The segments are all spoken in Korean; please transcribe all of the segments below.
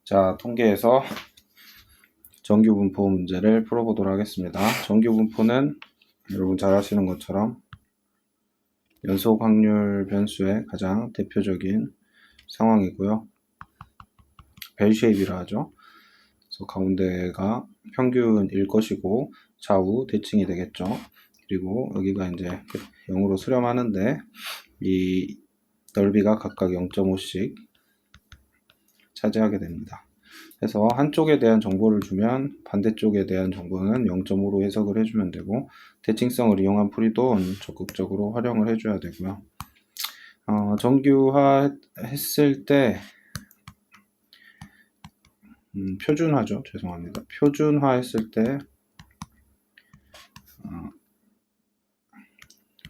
자, 통계에서 정규분포 문제를 풀어보도록 하겠습니다. 정규분포는 여러분 잘 아시는 것처럼 연속 확률 변수의 가장 대표적인 상황이고요. 벨 쉐입이라 하죠. 그래서 가운데가 평균일 것이고 좌우 대칭이 되겠죠. 그리고 여기가 이제 0으로 수렴하는데 이 넓이가 각각 0.5씩 차지하게 됩니다. 그래서 한쪽에 대한 정보를 주면 반대쪽에 대한 정보는 0.5로 해석을 해주면 되고, 대칭성을 이용한 풀이도 적극적으로 활용을 해줘야 되고요. 정규화 했을 때 표준화죠. 죄송합니다. 표준화 했을 때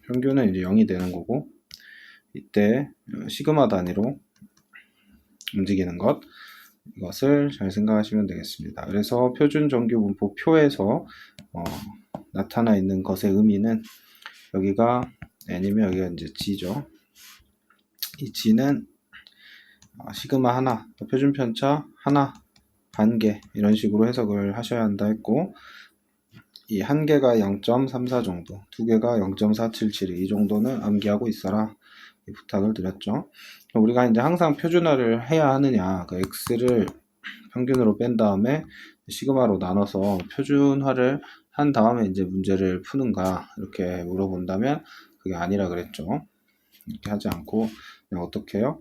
평균은 이제 0이 되는 거고, 이때 시그마 단위로 움직이는 것, 이것을 잘 생각하시면 되겠습니다. 그래서 표준 정규 분포 표에서 나타나 있는 것의 의미는 여기가 n이면 여기가 이제 g죠. 이 g는 시그마 하나, 표준 편차 하나, 반개 이런 식으로 해석을 하셔야 한다 했고, 이 한 개가 0.34 정도, 두 개가 0.477 이 정도는 암기하고 있어라 이 부탁을 드렸죠. 우리가 이제 항상 표준화를 해야 하느냐, 그 x를 평균으로 뺀 다음에 시그마로 나눠서 표준화를 한 다음에 이제 문제를 푸는가 이렇게 물어본다면 그게 아니라 그랬죠. 이렇게 하지 않고 그냥 어떻게 해요?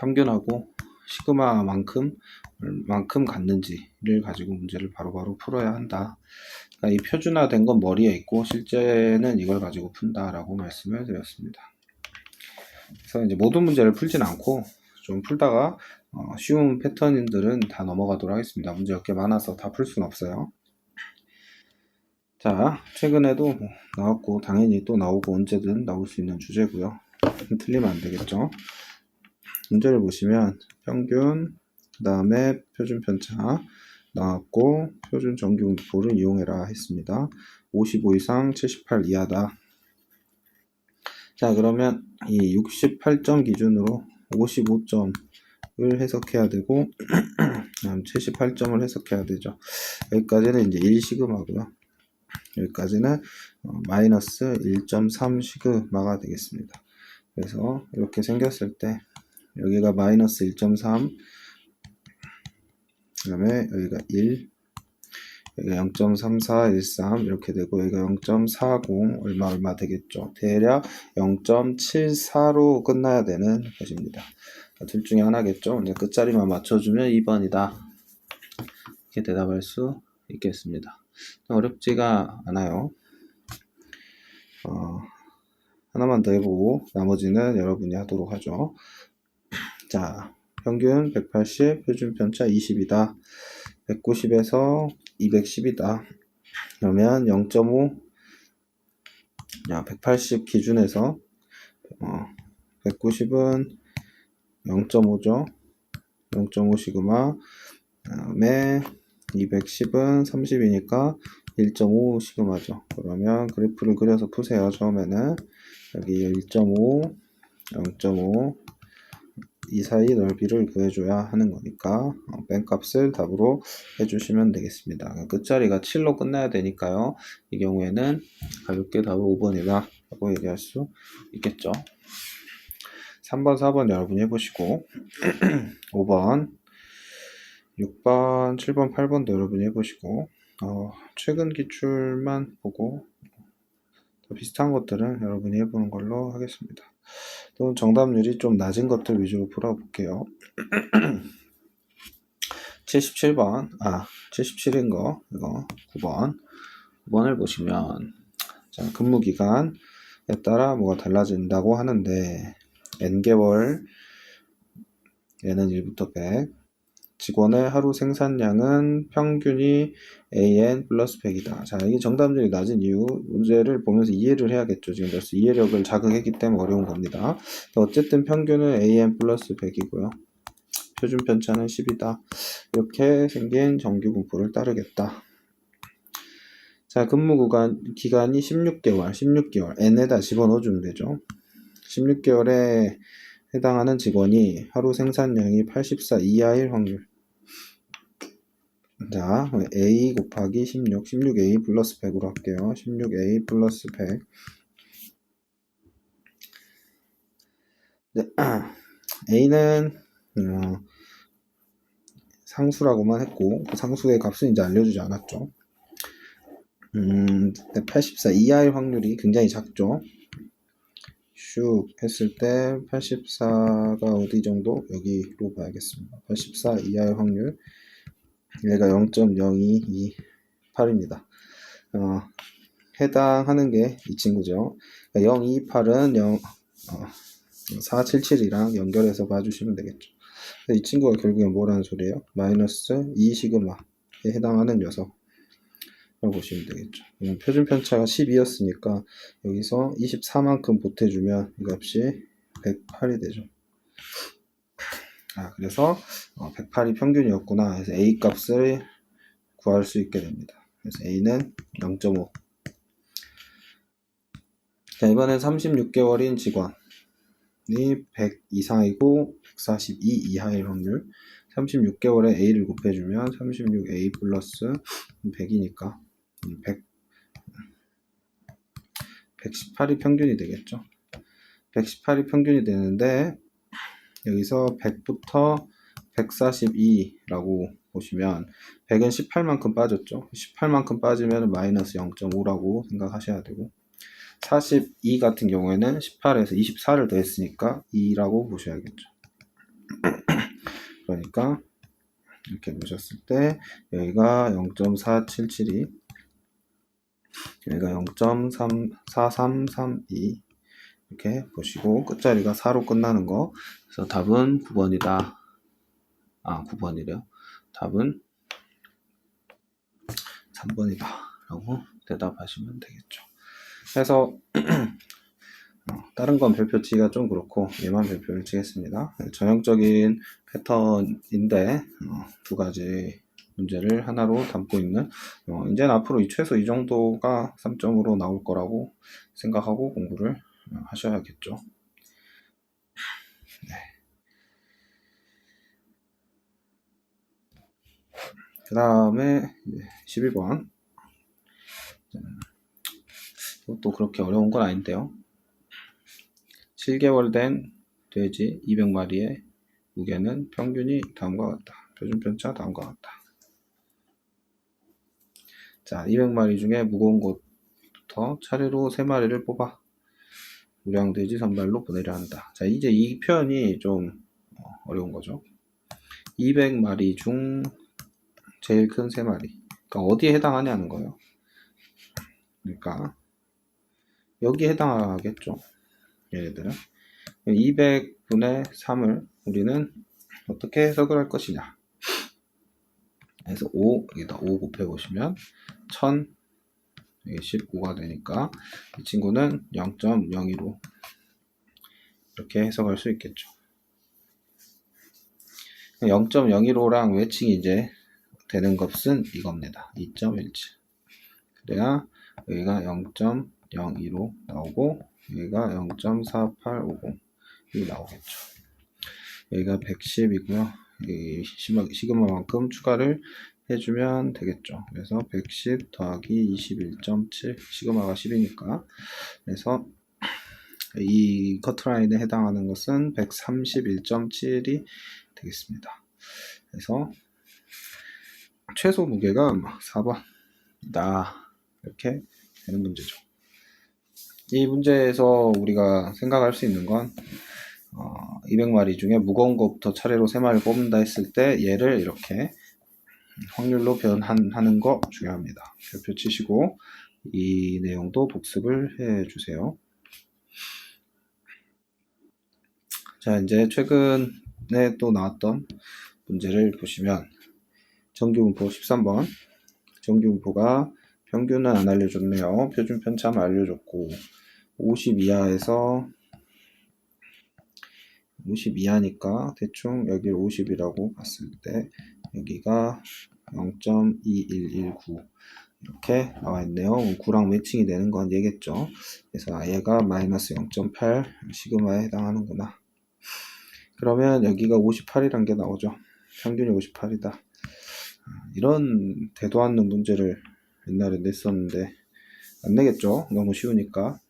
평균하고 시그마만큼 얼만큼 갔는지를 가지고 문제를 바로바로 풀어야 한다. 그러니까 이 표준화된 건 머리에 있고 실제는 이걸 가지고 푼다라고 말씀을 드렸습니다. 그래서 이제 모든 문제를 풀진 않고 좀 풀다가 쉬운 패턴들은 다 넘어가도록 하겠습니다. 문제가 꽤 많아서 다 풀 수는 없어요. 자, 최근에도 나왔고 당연히 또 나오고 언제든 나올 수 있는 주제고요. 틀리면 안 되겠죠. 문제를 보시면 평균, 그 다음에 표준 편차 나왔고 표준 정규 분포를 이용해라 했습니다. 55 이상 78 이하다. 자, 그러면 이 68점 기준으로 55점을 해석해야 되고 78점을 해석해야 되죠. 여기까지는 이제 1시그마고요. 여기까지는 마이너스 1.3 시그마가 되겠습니다. 그래서 이렇게 생겼을 때 여기가 마이너스 1.3, 그 다음에 여기가 1, 여기가 0.3413 이렇게 되고 여기가 0.40 얼마 되겠죠. 대략 0.74로 끝나야 되는 것입니다. 둘 중에 하나겠죠. 이제 끝자리만 맞춰주면 2번이다. 이렇게 대답할 수 있겠습니다. 어렵지가 않아요. 하나만 더 해보고 나머지는 여러분이 하도록 하죠. 자, 평균 180, 표준 편차 20이다. 190에서 210이다. 그러면 0.5, 180 기준에서 190은 0.5죠. 0.5 시그마. 그다음에 210은 30이니까 1.5 시그마죠. 그러면 그래프를 그려서 푸세요. 처음에는 여기 1.5, 0.5 이 사이 넓이를 구해줘야 하는 거니까 뺀값을 답으로 해주시면 되겠습니다. 끝자리가 7로 끝나야 되니까요. 이 경우에는 가볍게 답을 5번이다 라고 얘기할 수 있겠죠. 3번, 4번 여러분이 해보시고 5번, 6번, 7번, 8번도 여러분이 해보시고 최근 기출만 보고 더 비슷한 것들은 여러분이 해보는 걸로 하겠습니다. 또 정답률이 좀 낮은 것들 위주로 풀어볼게요. 77번, 77인 거, 이거 9번. 9번을 보시면, 자, 근무기간에 따라 뭐가 달라진다고 하는데, N개월, 얘는 1부터 100. 직원의 하루 생산량은 평균이 AN 플러스 100이다. 자, 이게 정답률이 낮은 이유, 문제를 보면서 이해를 해야겠죠. 지금 벌써 이해력을 자극했기 때문에 어려운 겁니다. 어쨌든 평균은 AN 플러스 100이고요. 표준 편차는 10이다. 이렇게 생긴 정규 분포를 따르겠다. 자, 근무 기간이 16개월, N에다 집어넣어주면 되죠. 16개월에 해당하는 직원이 하루 생산량이 84 이하일 확률. 자, A 곱하기 16, 16A 플러스 100으로 할게요. 16A 플러스 100. 네, A는 상수라고만 했고 그 상수의 값은 이제 알려주지 않았죠. 84 이하일 확률이 굉장히 작죠. 슉 했을 때 84가 어디 정도? 여기로 봐야겠습니다. 84 이하의 확률, 얘가 0.0228입니다. 해당하는 게 이 친구죠. 028은 477이랑 연결해서 봐주시면 되겠죠. 이 친구가 결국엔 뭐라는 소리예요? 마이너스 2시그마에 해당하는 녀석 라고 보시면 되겠죠. 표준 편차가 12였으니까 여기서 24만큼 보태주면 이 값이 108이 되죠. 그래서 108이 평균이었구나 해서 A 값을 구할 수 있게 됩니다. 그래서 A는 0.5. 자, 이번엔 36개월인 직원이 100 이상이고 142 이하일 확률. 36개월에 A를 곱해주면 36A 플러스 100이니까 118이 평균이 되겠죠. 118이 평균이 되는데 여기서 100부터 142라고 보시면 100은 18만큼 빠졌죠. 18만큼 빠지면 마이너스 0.5라고 생각하셔야 되고 42 같은 경우에는 18에서 24를 더했으니까 2라고 보셔야겠죠. 그러니까 이렇게 보셨을 때 여기가 0.477이 여기가 0.4332 이렇게 보시고 끝자리가 4로 끝나는 거. 그래서 답은 9번이다. 9번이래요. 답은 3번이다 라고 대답하시면 되겠죠. 그래서 다른 건 별표 치기가 좀 그렇고 얘만 별표를 치겠습니다. 전형적인 패턴인데 두 가지 문제를 하나로 담고 있는 이제는 앞으로 최소 이 정도가 3점으로 나올 거라고 생각하고 공부를 하셔야겠죠. 네. 그 다음에 12번. 또 그렇게 어려운 건 아닌데요. 7개월 된 돼지 200마리의 무게는 평균이 다음과 같다. 표준 편차 다음과 같다. 자, 200마리 중에 무거운 것부터 차례로 3마리를 뽑아 우량돼지 선발로 보내려 한다. 자, 이제 이 표현이 좀 어려운 거죠. 200마리 중 제일 큰 3마리. 그러니까 어디에 해당하냐는 거예요. 그러니까 여기에 해당하겠죠. 얘네들은 200분의 3을 우리는 어떻게 해석을 할 것이냐. 그래서 5, 여기다 5 곱해보시면 1000, 이게 19가 되니까 이 친구는 0.02로 이렇게 해석할 수 있겠죠. 0.02로랑 외칭이 이제 되는 값은 이겁니다. 2.17. 그래야 여기가 0.02로 나오고 여기가 0.4850이 나오겠죠. 여기가 110이고요. 이 시그마만큼 추가를 해주면 되겠죠. 그래서 110 더하기 21.7 시그마가 10이니까 그래서 이 커트라인에 해당하는 것은 131.7이 되겠습니다. 그래서 최소 무게가 4번이다 이렇게 되는 문제죠. 이 문제에서 우리가 생각할 수 있는 건 200마리 중에 무거운 것부터 차례로 3마리 뽑는다 했을 때 얘를 이렇게 확률로 변환하는 거 중요합니다. 별표 치시고 이 내용도 복습을 해 주세요. 자, 이제 최근에 또 나왔던 문제를 보시면 정규분포 13번. 정규분포가 평균은 안 알려줬네요. 표준 편차만 알려줬고 50 이하에서 50 이하니까 대충 여기를 50이라고 봤을 때 여기가 0.2119 이렇게 나와 있네요. 9랑 매칭이 되는 건 얘겠죠. 그래서 얘가 마이너스 0.8 시그마에 해당하는구나. 그러면 여기가 58이란 게 나오죠. 평균이 58이다. 이런 대도 않는 문제를 옛날에 냈었는데 안 내겠죠. 너무 쉬우니까.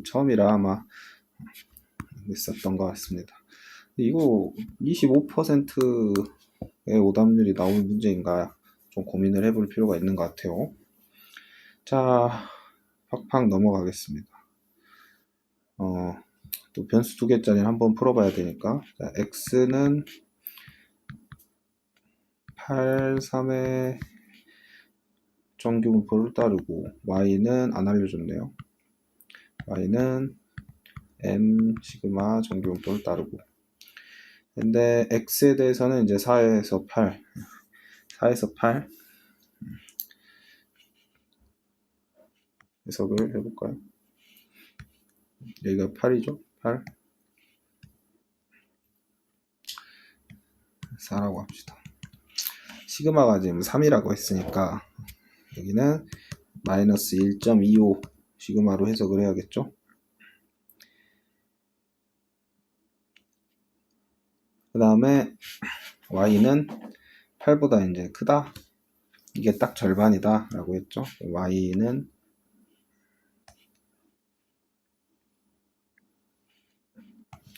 처음이라 아마 냈었던 것 같습니다. 이거 25%의 오답률이 나올 문제인가 좀 고민을 해볼 필요가 있는 것 같아요. 자, 팍팍 넘어가겠습니다. 또 변수 두 개짜리는 한번 풀어봐야 되니까. 자, x는 8, 3의 정규분포를 따르고 y는 안 알려줬네요. y는 m 시그마 정규분포를 따르고. 근데 x에 대해서는 이제 4에서 8 해석을 해볼까요? 여기가 8이죠. 8 4라고 합시다. 시그마가 지금 3이라고 했으니까 여기는 마이너스 1.25 시그마로 해석을 해야겠죠. 그 다음에 y는 8보다 이제 크다. 이게 딱 절반이다 라고 했죠. y는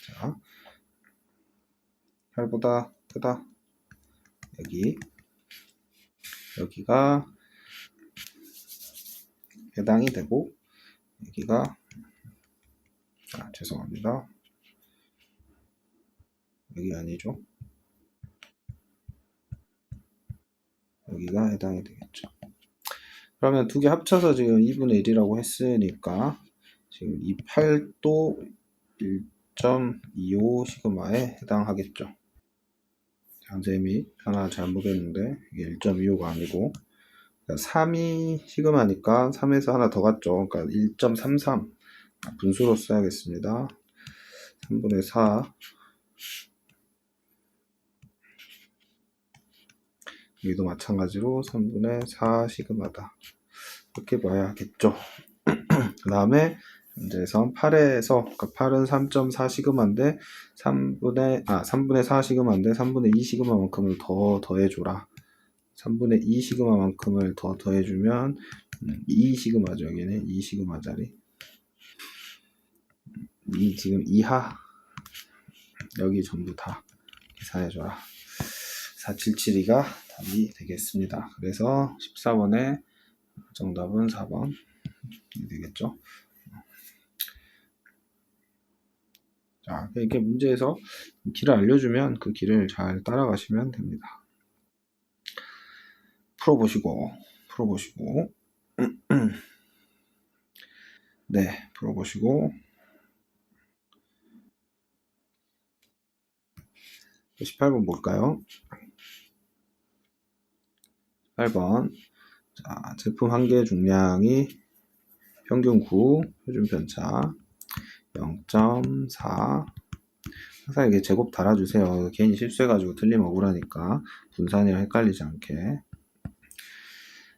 자 8보다 크다. 여기가 해당이 되고 여기가 죄송합니다. 여기 아니죠. 여기가 해당이 되겠죠. 그러면 두 개 합쳐서 지금 2분의 1이라고 했으니까 지금 이 8도 1.25 시그마에 해당하겠죠. 선생님이 하나 잘못했는데 이게 1.25가 아니고 3이 시그마니까 3에서 하나 더 갔죠. 그러니까 1.33 분수로 써야겠습니다. 3분의 4 여기도 마찬가지로 3분의 4 시그마다 이렇게 봐야겠죠. 그 다음에 문제에서 8에서 그러니까 8은 3.4 시그마인데 3분의 4 시그마인데 3분의 2 시그마만큼을 더 더해줘라. 3분의 2 시그마만큼을 더 더해주면 2 시그마죠. 여기는 2 시그마짜리 지금 이하 여기 전부 다 계산해줘라. 4772가 답이 되겠습니다. 그래서 14번의 정답은 4번 되겠죠. 자, 이렇게 문제에서 길을 알려주면 그 길을 잘 따라가시면 됩니다. 풀어보시고 네, 풀어보시고 18번 볼까요? 8번 자, 제품 한 개 중량이 평균 9, 표준 편차 0.4 항상 이게 제곱 달아주세요. 괜히 실수해가지고 틀리면 억울하니까 분산이랑 헷갈리지 않게.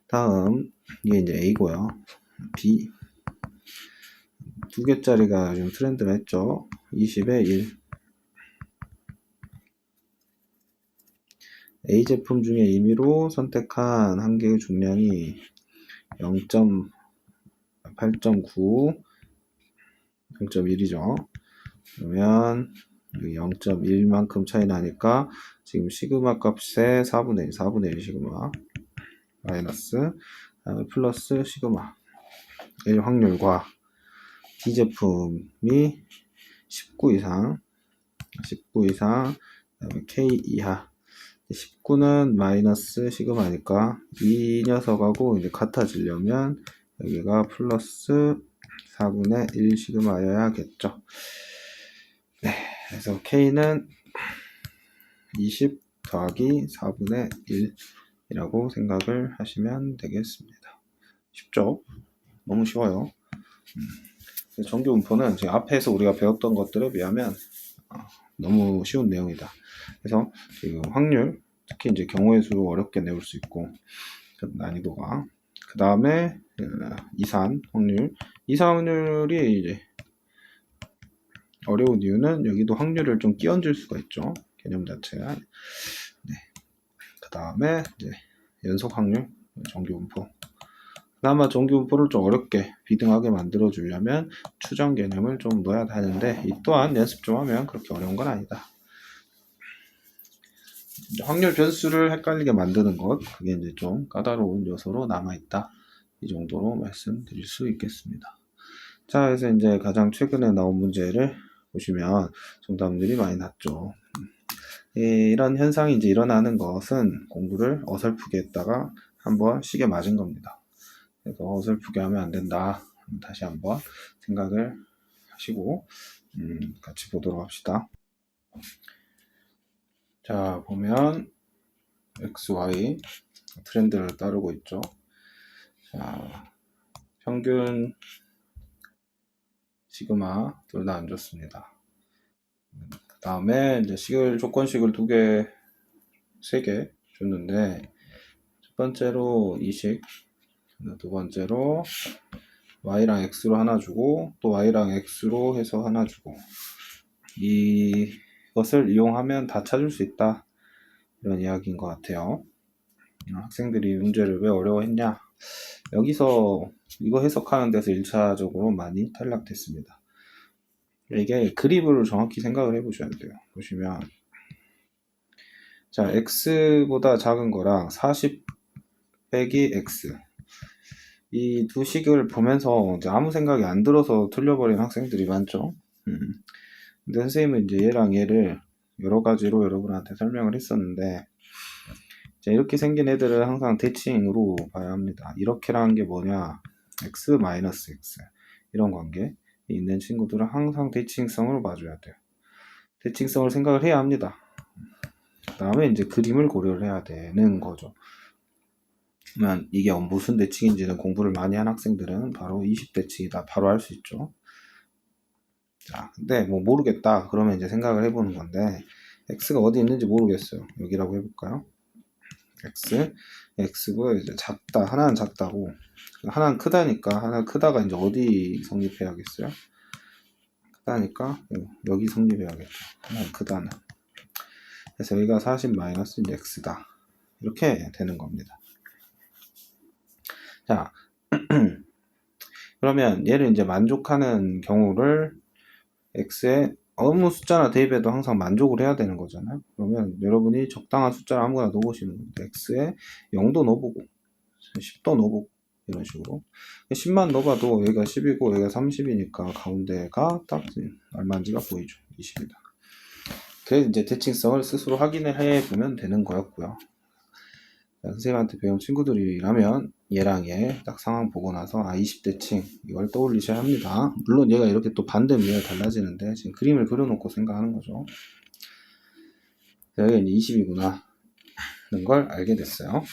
다음 이게 이제 A고요. B 두 개짜리가 요즘 트렌드가 했죠. 20에 1 A 제품 중에 임의로 선택한 한 개의 중량이 8.9 0.1이죠. 그러면 0.1만큼 차이 나니까 지금 시그마 값의 4분의 1 시그마 마이너스 플러스 시그마 1 확률과 D 제품이 19 이상 그다음에 K 이하 19는 마이너스 시그마니까 이 녀석하고 이제 같아지려면 여기가 플러스 4분의 1 시그마여야겠죠. 네, 그래서 K는 20 더하기 4분의 1이라고 생각을 하시면 되겠습니다. 쉽죠? 너무 쉬워요. 정규분포는 지금 앞에서 우리가 배웠던 것들에 비하면 너무 쉬운 내용이다. 그래서 지금 확률, 특히 이제 경우의 수를 어렵게 내올 수 있고 난이도가 그 다음에 이산 확률이 이제 어려운 이유는 여기도 확률을 좀 끼얹을 수가 있죠. 개념 자체가. 네. 그 다음에 이제 연속 확률, 정규분포. 그나마 정규분포를 좀 어렵게 비등하게 만들어 주려면 추정 개념을 좀 넣어야 하는데 이 또한 연습 좀 하면 그렇게 어려운 건 아니다. 확률 변수를 헷갈리게 만드는 것, 그게 이제 좀 까다로운 요소로 남아있다. 이 정도로 말씀드릴 수 있겠습니다. 자, 그래서 이제 가장 최근에 나온 문제를 보시면 정답들이 많이 났죠. 이런 현상이 이제 일어나는 것은 공부를 어설프게 했다가 한번 시계 맞은 겁니다. 그래서 어설프게 하면 안 된다. 다시 한번 생각을 하시고 같이 보도록 합시다. 자, 보면 XY 트렌드를 따르고 있죠. 자, 평균 시그마 둘 다 안 좋습니다. 그 다음에 이제 조건식을 세 개 줬는데 첫 번째로 이식, 두 번째로 y랑 x로 하나 주고 또 y랑 x로 해서 하나 주고 이것을 이용하면 다 찾을 수 있다. 이런 이야기인 것 같아요. 학생들이 문제를 왜 어려워했냐? 여기서 이거 해석하는 데서 1차적으로 많이 탈락됐습니다. 이게 그립을 정확히 생각을 해보셔야 돼요. 보시면 자, x보다 작은 거랑 40 빼기 x 이 두 식을 보면서 이제 아무 생각이 안 들어서 틀려버린 학생들이 많죠. 근데 선생님은 이제 얘랑 얘를 여러 가지로 여러분한테 설명을 했었는데 자, 이렇게 생긴 애들은 항상 대칭으로 봐야 합니다. 이렇게라는 게 뭐냐? x 마이너스 x 이런 관계 있는 친구들은 항상 대칭성을 봐줘야 돼요. 대칭성을 생각을 해야 합니다. 그 다음에 이제 그림을 고려를 해야 되는 거죠. 그러면 이게 무슨 대칭인지는 공부를 많이 한 학생들은 바로 20대칭이다. 바로 알 수 있죠. 자, 근데 뭐 모르겠다. 그러면 이제 생각을 해보는 건데 x가 어디 있는지 모르겠어요. 여기라고 해볼까요? x가 이제 작다. 하나는 작다고. 하나는 크다니까. 하나 크다가 이제 어디 성립해야겠어요? 크다니까 여기 성립해야겠죠. 하나는 크다는. 그래서 여기가 40 마이너스 x다. 이렇게 되는 겁니다. 자, 그러면 얘를 이제 만족하는 경우를 x에 어느 숫자나 대입해도 항상 만족을 해야 되는 거잖아요. 그러면 여러분이 적당한 숫자를 아무거나 넣어보시는 겁니다. x에 0도 넣어보고 10도 넣어보고 이런 식으로 10만 넣어봐도 여기가 10이고 여기가 30이니까 가운데가 딱 얼마인지가 보이죠. 20이다. 그래서 이제 대칭성을 스스로 확인을 해보면 되는 거였고요. 자, 선생님한테 배운 친구들이라면 얘랑 얘 딱 상황 보고 나서 20대칭 이걸 떠올리셔야 합니다. 물론 얘가 이렇게 또 반대면 달라지는데 지금 그림을 그려놓고 생각하는 거죠. 여기가 이제 20이구나 하는 걸 알게 됐어요.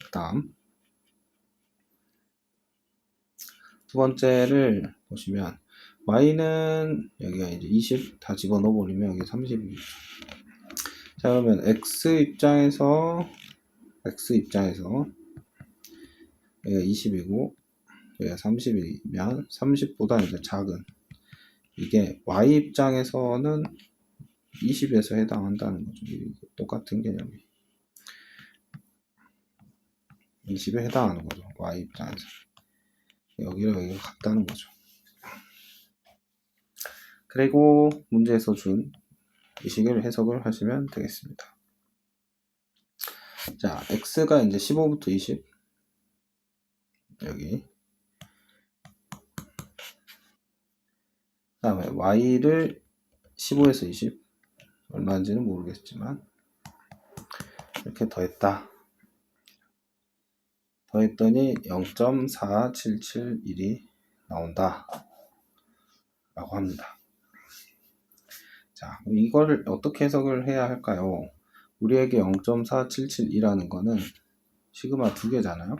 그 다음 두 번째를 보시면 y는 여기가 이제 20 다 집어넣어 버리면 여기 30이죠. 자, 그러면 x 입장에서 여기가 20이고 여기가 30이면 30보다 이제 작은 이게 y 입장에서는 20에서 해당한다는 거죠. 똑같은 개념이 20에 해당하는 거죠. y 입장에서 여기가 같다는 거죠. 그리고 문제에서 준 이 식을 해석을 하시면 되겠습니다. 자, x가 이제 15부터 20 여기 그 다음에 y를 15에서 20 얼마인지는 모르겠지만 이렇게 더했더니 0.4771이 나온다 라고 합니다. 자, 이거를 어떻게 해석을 해야 할까요? 우리에게 0.4771이라는 거는 시그마 2개잖아요.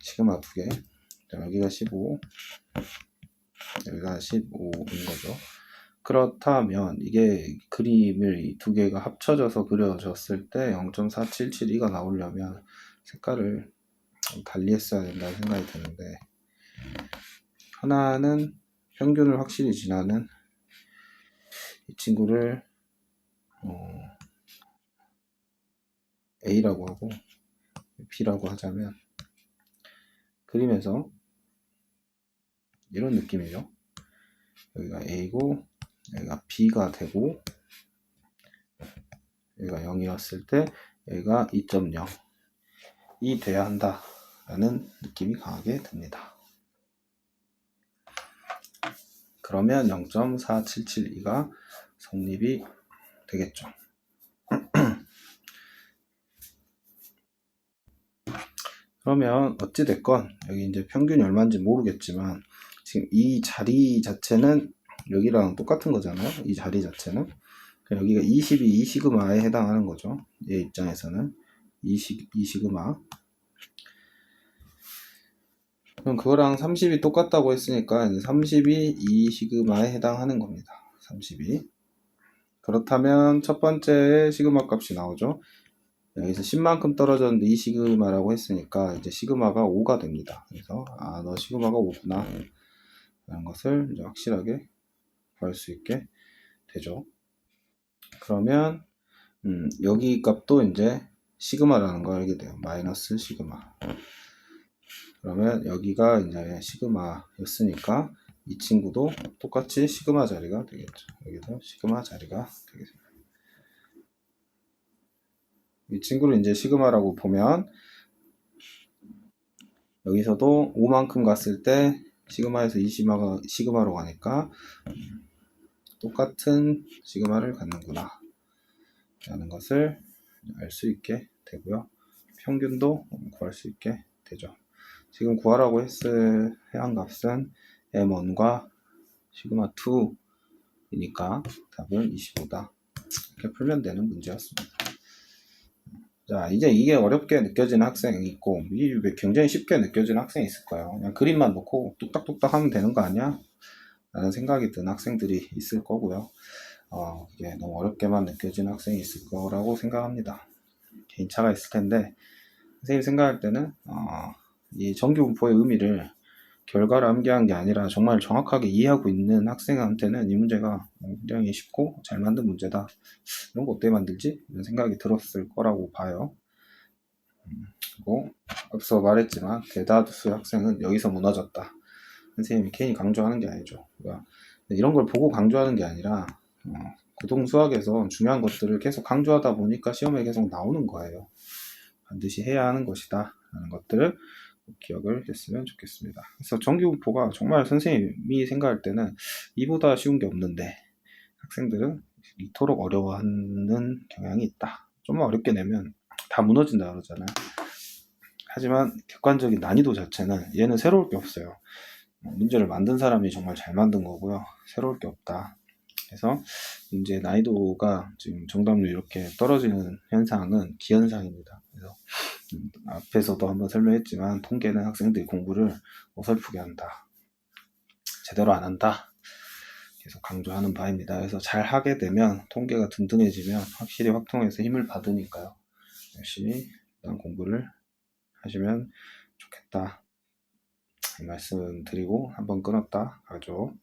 시그마 2개. 자, 여기가 15, 여기가 15인 거죠. 그렇다면 이게 그림을 이 두 개가 합쳐져서 그려졌을 때 0.4772가 나오려면 색깔을 달리 했어야 된다는 생각이 드는데 하나는 평균을 확실히 지나는 이 친구를 A라고 하고 B라고 하자면, 그림에서 이런 느낌이죠. 여기가 A고 여기가 B가 되고 여기가 0이었을 때 여기가 2.0이 돼야 한다 라는 느낌이 강하게 듭니다. 그러면 0.4772가 성립이 되겠죠. 그러면 어찌됐건 여기 이제 평균이 얼마인지 모르겠지만 지금 이 자리 자체는 여기랑 똑같은 거잖아요. 이 자리 자체는 여기가 22 2시그마에 해당하는 거죠. 얘 입장에서는 2시그마. 그럼 그거랑 30이 똑같다고 했으니까 32 2시그마에 해당하는 겁니다. 32. 그렇다면 첫 번째 시그마 값이 나오죠. 여기서 10만큼 떨어졌는데 2시그마라고 했으니까 이제 시그마가 5가 됩니다. 그래서 너 시그마가 5구나 라는 것을 이제 확실하게 구할 수 있게 되죠. 그러면 여기 값도 이제 시그마라는 걸 알게 돼요. 마이너스 시그마. 그러면 여기가 이제 시그마였으니까 이 친구도 똑같이 시그마 자리가 되겠죠. 여기도 시그마 자리가 되겠습니다. 이 친구를 이제 시그마라고 보면 여기서도 5만큼 갔을 때 시그마에서 2시그마로 가니까 똑같은 시그마를 갖는구나 라는 것을 알 수 있게 되고요. 평균도 구할 수 있게 되죠. 지금 구하라고 했을 해안값은 M1과 시그마 2이니까 답은 25다. 이렇게 풀면 되는 문제였습니다. 자, 이제 이게 어렵게 느껴지는 학생이 있고, 이게 굉장히 쉽게 느껴지는 학생이 있을 거예요. 그냥 그림만 놓고 뚝딱뚝딱 하면 되는 거 아니야? 라는 생각이 든 학생들이 있을 거고요. 이게 너무 어렵게만 느껴지는 학생이 있을 거라고 생각합니다. 개인차가 있을 텐데, 선생님이 생각할 때는, 이 정규분포의 의미를 결과를 암기한 게 아니라 정말 정확하게 이해하고 있는 학생한테는 이 문제가 굉장히 쉽고 잘 만든 문제다. 이런 거 어떻게 만들지? 이런 생각이 들었을 거라고 봐요. 그리고 앞서 말했지만 대다수 학생은 여기서 무너졌다. 선생님이 괜히 강조하는 게 아니죠. 그러니까 이런 걸 보고 강조하는 게 아니라 고등 수학에서 중요한 것들을 계속 강조하다 보니까 시험에 계속 나오는 거예요. 반드시 해야 하는 것이다 라는 것들을 기억을 했으면 좋겠습니다. 그래서 정규분포가 정말 선생님이 생각할 때는 이보다 쉬운 게 없는데 학생들은 이토록 어려워하는 경향이 있다. 좀만 어렵게 내면 다 무너진다 그러잖아요. 하지만 객관적인 난이도 자체는 얘는 새로울 게 없어요. 문제를 만든 사람이 정말 잘 만든 거고요. 새로울 게 없다. 그래서 문제 난이도가 지금 정답률이 이렇게 떨어지는 현상은 기현상입니다. 그래서 앞에서도 한번 설명했지만 통계는 학생들이 공부를 어설프게 한다. 제대로 안 한다. 계속 강조하는 바입니다. 그래서 잘 하게 되면 통계가 든든해지면 확실히 확통해서 힘을 받으니까요. 열심히 공부를 하시면 좋겠다. 이 말씀 드리고 한번 끊었다 가죠.